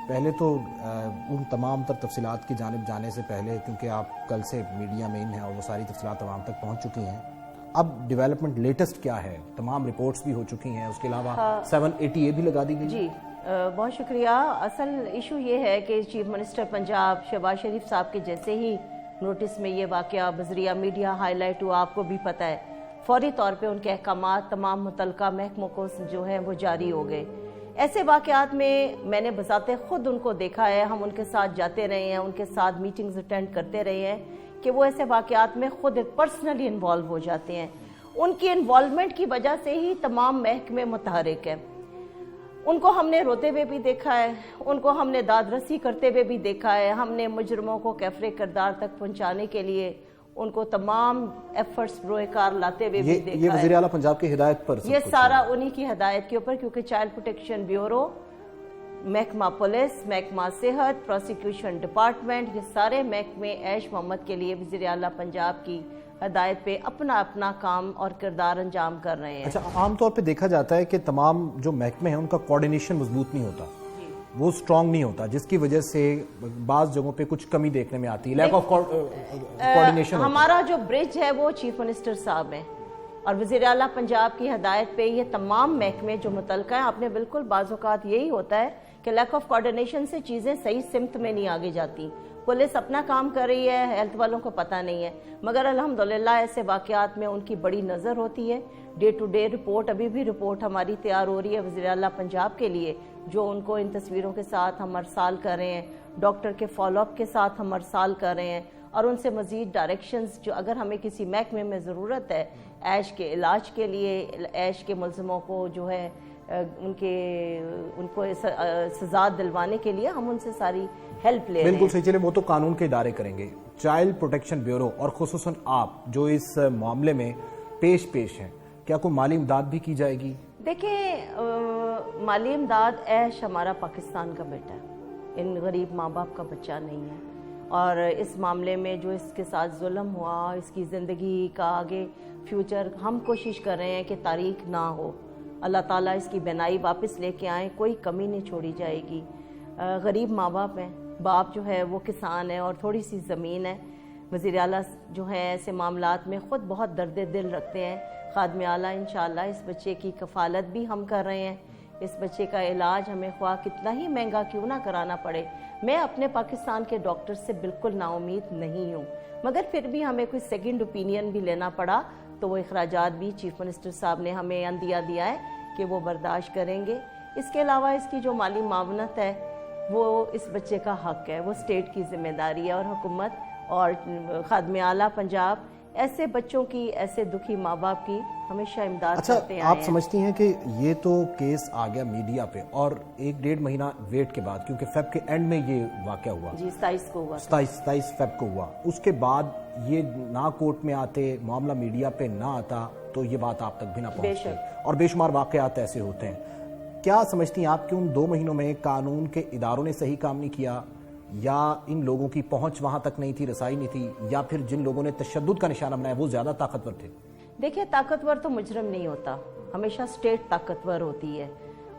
پہلے تو ان تمام تر تفصیلات کی جانب جانے سے پہلے، کیونکہ آپ کل سے میڈیا میں ہیں اور وہ ساری تفصیلات عوام تک پہنچ چکی ہیں، اب ڈیولپمنٹ لیٹسٹ کیا ہے؟ تمام رپورٹس بھی ہو چکی ہیں، اس کے علاوہ 780A بھی لگا دی گئی؟ جی بہت شکریہ۔ اصل ایشو یہ ہے کہ چیف منسٹر پنجاب شہباز شریف صاحب کے جیسے ہی نوٹس میں یہ واقعہ بذریعہ میڈیا ہائی لائٹ ہوا، آپ کو بھی پتہ ہے، فوری طور پہ ان کے احکامات تمام متعلقہ محکموں کو جو ہیں وہ جاری ہو گئے۔ ایسے واقعات میں نے بذات خود ان کو دیکھا ہے، ہم ان کے ساتھ جاتے رہے ہیں، ان کے ساتھ میٹنگز اٹینڈ کرتے رہے ہیں کہ وہ ایسے واقعات میں خود پرسنلی انوالو ہو جاتے ہیں۔ ان کی انوالومنٹ کی وجہ سے ہی تمام محکمے متحرک ہیں۔ ان کو ہم نے روتے ہوئے بھی دیکھا ہے، ان کو ہم نے داد رسی کرتے ہوئے بھی دیکھا ہے، ہم نے مجرموں کو کیفر کردار تک پہنچانے کے لیے ان کو تمام ایفرٹس بروئے کار لاتے ہوئے بھی دیکھا ہے۔ یہ وزیر اعلیٰ پنجاب کی ہدایت پر یہ سارا انہی کی ہدایت کے اوپر، کیونکہ چائلڈ پروٹیکشن بیورو، محکمہ پولیس، محکمہ صحت، پروسیکیوشن ڈپارٹمنٹ، یہ سارے محکمے عیش محمد کے لیے وزیر اعلیٰ پنجاب کی ہدایت پہ اپنا اپنا کام اور کردار انجام کر رہے ہیں۔ اچھا، عام طور پہ دیکھا جاتا ہے کہ تمام جو محکمے ہیں ان کا کوارڈینیشن مضبوط نہیں ہوتا، وہ سٹرونگ نہیں ہوتا، جس کی وجہ سے بعض جگہوں پہ کچھ کمی دیکھنے میں آتی ہے، لیک آف کوارڈینیشن۔ ہمارا جو برج ہے وہ چیف منسٹر صاحب ہیں اور وزیر اعلیٰ پنجاب کی ہدایت پہ یہ تمام محکمے جو متعلقہ ہیں، آپ نے بالکل بعض اوقات یہی ہوتا ہے کہ لیک آف کوارڈینیشن سے چیزیں صحیح سمت میں نہیں آگے جاتی۔ پولیس اپنا کام کر رہی ہے، ہیلتھ والوں کو پتہ نہیں ہے، مگر الحمدللہ ایسے واقعات میں ان کی بڑی نظر ہوتی ہے۔ ڈے ٹو ڈے رپورٹ، ابھی بھی رپورٹ ہماری تیار ہو رہی ہے وزیر اعلیٰ پنجاب کے لیے، جو ان کو ان تصویروں کے ساتھ ہم ارسال کر رہے ہیں، ڈاکٹر کے فالو اپ کے ساتھ ہم ارسال کر رہے ہیں، اور ان سے مزید ڈائریکشنز جو اگر ہمیں کسی محکمے میں ضرورت ہے عیش کے علاج کے لیے، عیش کے ملزموں کو جو ہے ان کو سزا دلوانے کے لیے ہم ان سے ساری ہیلپ لے رہے ہیں۔ بالکل صحیح، چلے وہ تو قانون کے ادارے کریں گے۔ چائلڈ پروٹیکشن بیورو اور خصوصاً آپ جو اس معاملے میں پیش ہیں، کیا کوئی مالی امداد بھی کی جائے گی؟ دیکھیں، مالی امداد عیش ہمارا پاکستان کا بیٹا ہے، ان غریب ماں باپ کا بچہ نہیں ہے، اور اس معاملے میں جو اس کے ساتھ ظلم ہوا، اس کی زندگی کا آگے فیوچر، ہم کوشش کر رہے ہیں کہ تاریخ نہ ہو، اللہ تعالیٰ اس کی بینائی واپس لے کے آئیں، کوئی کمی نہیں چھوڑی جائے گی۔ غریب ماں باپ ہیں، باپ جو ہے وہ کسان ہے اور تھوڑی سی زمین ہے۔ وزیر اعلیٰ جو ہے ایسے معاملات میں خود بہت درد دل رکھتے ہیں۔ خادم اعلیٰ انشاءاللہ اس بچے کی کفالت بھی ہم کر رہے ہیں، اس بچے کا علاج ہمیں خواہ کتنا ہی مہنگا کیوں نہ کرانا پڑے۔ میں اپنے پاکستان کے ڈاکٹر سے بالکل نا امید نہیں ہوں، مگر پھر بھی ہمیں کوئی سیکنڈ اوپینین بھی لینا پڑا تو وہ اخراجات بھی چیف منسٹر صاحب نے ہمیں عندیہ دیا ہے کہ وہ برداشت کریں گے۔ اس کے علاوہ اس کی جو مالی معاونت ہے وہ اس بچے کا حق ہے، وہ اسٹیٹ کی ذمہ داری ہے، اور حکومت اور خادم اعلیٰ پنجاب ایسے بچوں کی، ایسے دکھی ماں باپ کی ہمیشہ امداد کرتے ہیں۔ آپ سمجھتی ہیں کہ یہ تو کیس آ گیا میڈیا پہ اور 1.5 مہینہ ویٹ کے بعد، کیونکہ فیب کے اینڈ میں یہ واقعہ ہوا، جی 27 کو ہوا، 27 فیب کو ہوا، اس کے بعد یہ نہ کورٹ میں آتے، معاملہ میڈیا پہ نہ آتا تو یہ بات آپ تک بھی نہ پہنچتی، اور بے شمار واقعات ایسے ہوتے ہیں۔ کیا سمجھتی ہیں آپ کہ ان 2 مہینوں میں قانون کے اداروں نے صحیح کام نہیں کیا، یا ان لوگوں کی پہنچ وہاں تک نہیں تھی، رسائی نہیں تھی، یا پھر جن لوگوں نے تشدد کا نشانہ بنایا وہ زیادہ طاقتور تھے؟ دیکھیں، طاقتور تو مجرم نہیں ہوتا، ہمیشہ اسٹیٹ طاقتور ہوتی ہے،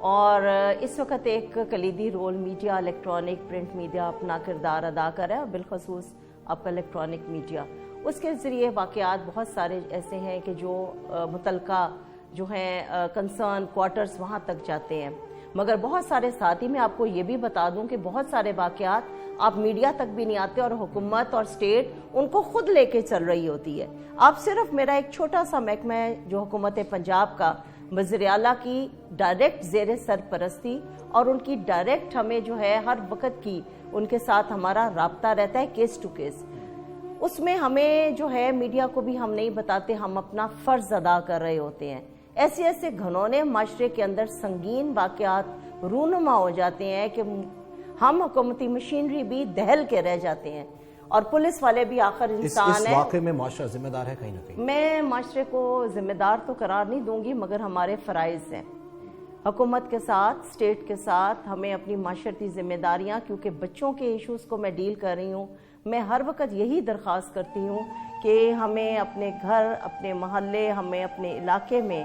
اور اس وقت ایک کلیدی role media, electronic print media اپنا کردار ادا کر رہا ہے، اور بالخصوص اب الیکٹرانک میڈیا، اس کے ذریعے واقعات بہت سارے ایسے ہیں کہ جو متعلقہ جو ہیں کنسرن کوارٹرز وہاں تک جاتے ہیں، مگر بہت سارے ساتھی میں آپ کو یہ بھی بتا دوں کہ بہت سارے واقعات آپ میڈیا تک بھی نہیں آتے، اور حکومت اور اسٹیٹ ان کو خود لے کے چل رہی ہوتی ہے۔ آپ صرف میرا ایک چھوٹا سا محکمہ ہے جو حکومت پنجاب کا، وزیر اعلیٰ کی ڈائریکٹ زیر سرپرستی اور ان کی ڈائریکٹ ہمیں جو ہے ہر وقت کی ان کے ساتھ ہمارا رابطہ رہتا ہے کیس ٹو کیس، اس میں ہمیں جو ہے میڈیا کو بھی ہم نہیں بتاتے، ہم اپنا فرض ادا کر رہے ہوتے ہیں۔ ایسے گھنونے معاشرے کے اندر سنگین واقعات رونما ہو جاتے ہیں کہ ہم حکومتی مشینری بھی دہل کے رہ جاتے ہیں، اور پولیس والے بھی آخر انسان ہیں۔ اس واقعے میں معاشرہ ذمہ دار ہے کہیں نہ کہیں؟ میں معاشرے کو ذمہ دار تو قرار نہیں دوں گی، مگر ہمارے فرائض ہیں حکومت کے ساتھ، اسٹیٹ کے ساتھ، ہمیں اپنی معاشرتی ذمہ داریاں، کیونکہ بچوں کے ایشوز کو میں ڈیل کر رہی ہوں، میں ہر وقت یہی درخواست کرتی ہوں کہ ہمیں اپنے گھر، اپنے محلے، ہمیں اپنے علاقے میں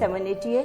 780A,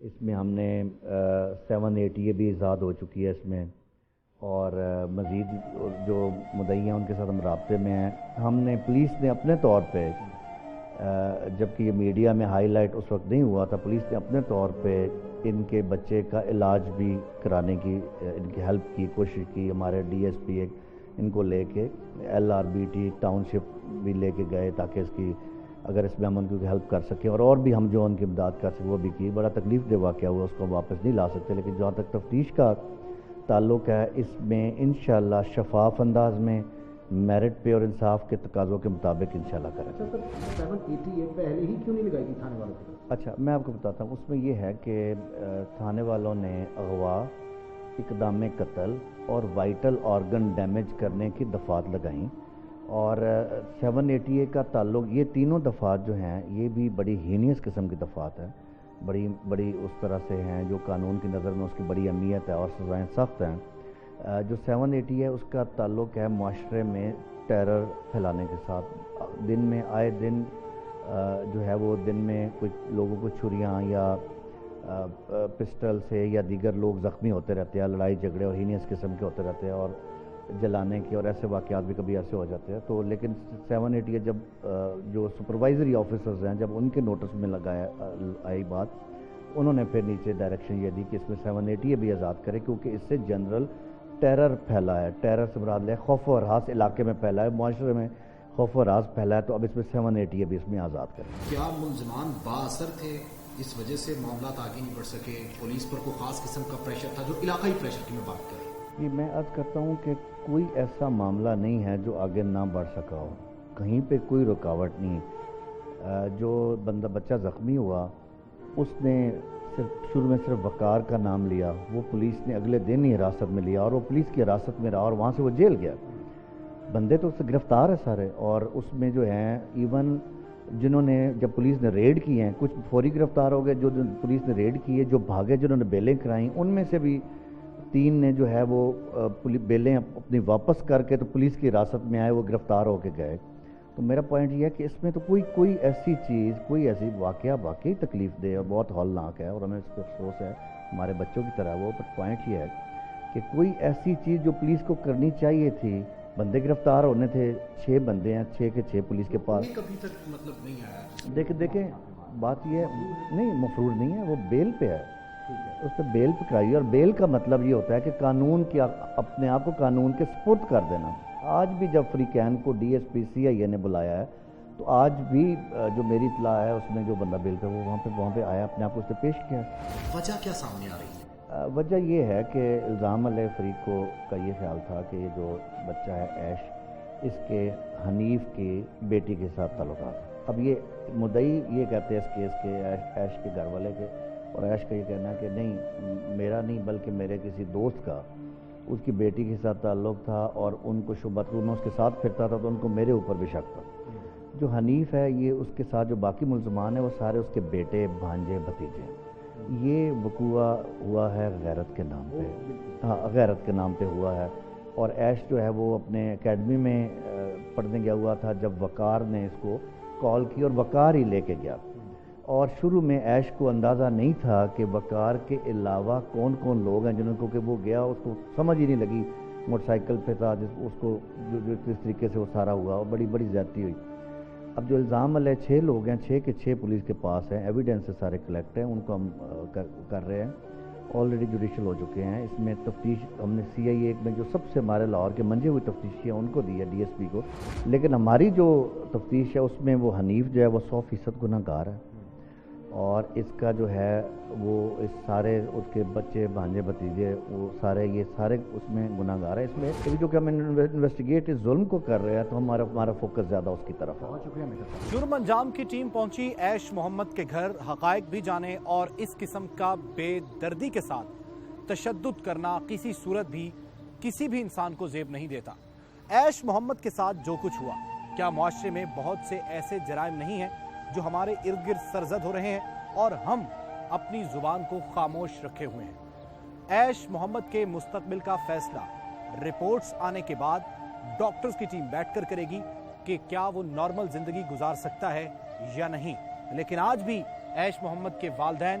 اس میں ہم نے 780 بھی ایجاد ہو چکی ہے اس میں، اور مزید جو مدعی ہیں ان کے ساتھ ہم رابطے میں ہیں. ہم نے پولیس نے اپنے طور پہ، جبکہ یہ میڈیا میں ہائی لائٹ اس وقت نہیں ہوا تھا، پولیس نے اپنے طور پہ ان کے بچے کا علاج بھی کرانے کی ان کی ہیلپ کی کوشش کی. ہمارے ڈی ایس پی ان کو لے کے LRBT ٹاؤن شپ بھی لے کے گئے تاکہ اس کی اگر اس میں ہم ان کی ہیلپ کر سکیں، اور بھی ہم جو ان کی امداد کر سکیں وہ بھی کی. بڑا تکلیف دہ واقعہ ہوا، اس کو واپس نہیں لا سکتے، لیکن جہاں تک تفتیش کا تعلق ہے اس میں انشاءاللہ شفاف انداز میں میرٹ پہ اور انصاف کے تقاضوں کے مطابق انشاءاللہ کریں. 780 پہلے ہی کیوں نہیں لگائی تھی تھانے والوں کی؟ اچھا میں آپ کو بتاتا ہوں. اس میں یہ ہے کہ تھانے والوں نے اغوا، اقدام قتل اور وائٹل آرگن ڈیمیج کرنے کی دفعات لگائیں، اور 780 کا تعلق یہ تینوں دفعات جو ہیں یہ بھی بڑی ہینیس قسم کی دفعات ہیں، بڑی اس طرح سے ہیں جو قانون کی نظر میں اس کی بڑی اہمیت ہے اور سزائیں سخت ہیں. جو 780 ہے اس کا تعلق ہے معاشرے میں ٹیرر پھیلانے کے ساتھ. دن میں آئے دن جو ہے وہ دن میں کچھ لوگوں کو چھریاں یا پسٹل سے یا دیگر لوگ زخمی ہوتے رہتے ہیں، لڑائی جھگڑے اور ہینیس قسم کے ہوتے رہتے ہیں، اور جلانے کے اور ایسے واقعات بھی کبھی ایسے ہو جاتے ہیں. تو لیکن 780 جب جو سپروائزری آفیسرز ہیں جب ان کے نوٹس میں آئی بات، انہوں نے پھر نیچے ڈائریکشن یہ دی کہ اس میں 780 بھی آزاد کرے، کیونکہ اس سے جنرل ٹیرر پھیلا ہے. ٹیرر سے مراد ہے خوف و ہراس علاقے میں پھیلا ہے، معاشرے میں خوف و ہراس پھیلا ہے، تو اب اس میں 780 بھی اس میں آزاد کریں. کیا ملزمان بااثر تھے اس وجہ سے معاملات آگے نہیں بڑھ سکے؟ پولیس پر کوئی خاص قسم کا پریشر تھا جو علاقائی پریشر کی میں بات کر رہا ہوں؟ یہ میں عرض کرتا ہوں کہ کوئی ایسا معاملہ نہیں ہے جو آگے نہ بڑھ سکا ہو، کہیں پہ کوئی رکاوٹ نہیں. جو بچہ زخمی ہوا اس نے شروع میں صرف وقار کا نام لیا، وہ پولیس نے اگلے دن ہی حراست میں لیا اور وہ پولیس کی حراست میں رہا اور وہاں سے وہ جیل گیا. بندے تو اس سے گرفتار ہے سارے، اور اس میں جو ہیں ایون جنہوں نے جب پولیس نے ریڈ کی ہیں کچھ فوری گرفتار ہو گئے، جو پولیس نے ریڈ کی ہے جو بھاگے جنہوں نے بیلیں کرائیں ان میں سے بھی 3 نے جو ہے وہ بیلیں اپنی واپس کر کے تو پولیس کی حراست میں آئے، وہ گرفتار ہو کے گئے. تو میرا پوائنٹ یہ ہے کہ اس میں تو کوئی ایسی چیز، کوئی ایسی واقعہ واقعی تکلیف دہ اور بہت ہولناک ہے اور ہمیں اس پہ افسوس ہے ہمارے بچوں کی طرح وہ. بٹ پوائنٹ یہ ہے کہ کوئی ایسی چیز جو پولیس کو کرنی چاہیے تھی، بندے گرفتار ہونے تھے، 6 بندے ہیں، 6 کے 6 پولیس کے پاس. کبھی تک مطلب نہیں آیا. دیکھیں بات یہ نہیں مفروض نہیں ہے، وہ بیل پہ ہے، اس پہ بیل پہ کرائی، اور بیل کا مطلب یہ ہوتا ہے کہ قانون کی اپنے آپ کو قانون کے سپرد کر دینا. آج بھی جب فریقین کو DSP CIA نے بلایا ہے تو آج بھی جو میری اطلاع ہے اس میں جو بندہ بیل پہ وہ وہاں پہ آیا، اپنے آپ کو اس سے پیش کیا. وجہ کیا سامنے آ رہی ہے؟ وجہ یہ ہے کہ الزام علیہ فریق کا یہ خیال تھا کہ یہ جو بچہ ہے عیش، اس کے حنیف کی بیٹی کے ساتھ تعلقات. اب یہ مدعی یہ کہتے ہیں اس کیس کے عیش کے گھر والے کے، اور عیش کا یہ کہنا ہے کہ نہیں میرا نہیں بلکہ میرے کسی دوست کا اس کی بیٹی کے ساتھ تعلق تھا، اور ان کو شبہ تھا، میں اس کے ساتھ پھرتا تھا تو ان کو میرے اوپر بھی شک تھا. جو حنیف ہے یہ اس کے ساتھ جو باقی ملزمان ہیں وہ سارے اس کے بیٹے بھانجے بھتیجے ہیں. یہ وقوع ہوا ہے غیرت کے نام پہ، ہاں غیرت کے نام پہ ہوا ہے. اور عیش جو ہے وہ اپنے اکیڈمی میں پڑھنے گیا ہوا تھا جب وقار نے اس کو کال کی اور وقار ہی لے کے گیا. اور شروع میں عیش کو اندازہ نہیں تھا کہ وقار کے علاوہ کون کون لوگ ہیں جنہوں کو کہ وہ گیا اس کو سمجھ ہی نہیں لگی. موٹر سائیکل پہ تھا اس کو جو اس طریقے سے وہ سارا ہوا اور بڑی زیادتی ہوئی. اب جو الزام علیہ 6 لوگ ہیں، 6 کے 6 پولیس کے پاس ہیں، ایویڈنس سارے کلیکٹ ہیں، ان کو ہم کر رہے ہیں، آلریڈی جوڈیشل ہو چکے ہیں. اس میں تفتیش ہم نے CIA میں جو سب سے ہمارے لاہور کے منجے ہوئی تفتیشی ہیں ان کو دی ہے DSP کو، لیکن ہماری جو تفتیش ہے اس میں وہ حنیف جو ہے وہ 100% گناہ گار ہے، اور اس کا جو ہے وہ اس سارے اس کے بچے بھانجے بھتیجے وہ سارے یہ سارے اس میں گناہ گار ہے. اس میں جو کہ ہم انویسٹیگیٹ ظلم کو کر رہے ہیں تو ہمارا فوکس زیادہ اس کی طرف ہے. جرم انجام کی ٹیم پہنچی عیش محمد کے گھر، حقائق بھی جانے، اور اس قسم کا بے دردی کے ساتھ تشدد کرنا کسی صورت بھی کسی بھی انسان کو زیب نہیں دیتا. عیش محمد کے ساتھ جو کچھ ہوا، کیا معاشرے میں بہت سے ایسے جرائم نہیں ہیں جو ہمارے ارد گرد سرزد ہو رہے ہیں اور ہم اپنی زبان کو خاموش رکھے ہوئے ہیں؟ عیش محمد کے مستقبل کا فیصلہ رپورٹس آنے کے بعد ڈاکٹرز کی ٹیم بیٹھ کر کرے گی کہ کیا وہ نارمل زندگی گزار سکتا ہے یا نہیں. لیکن آج بھی عیش محمد کے والدین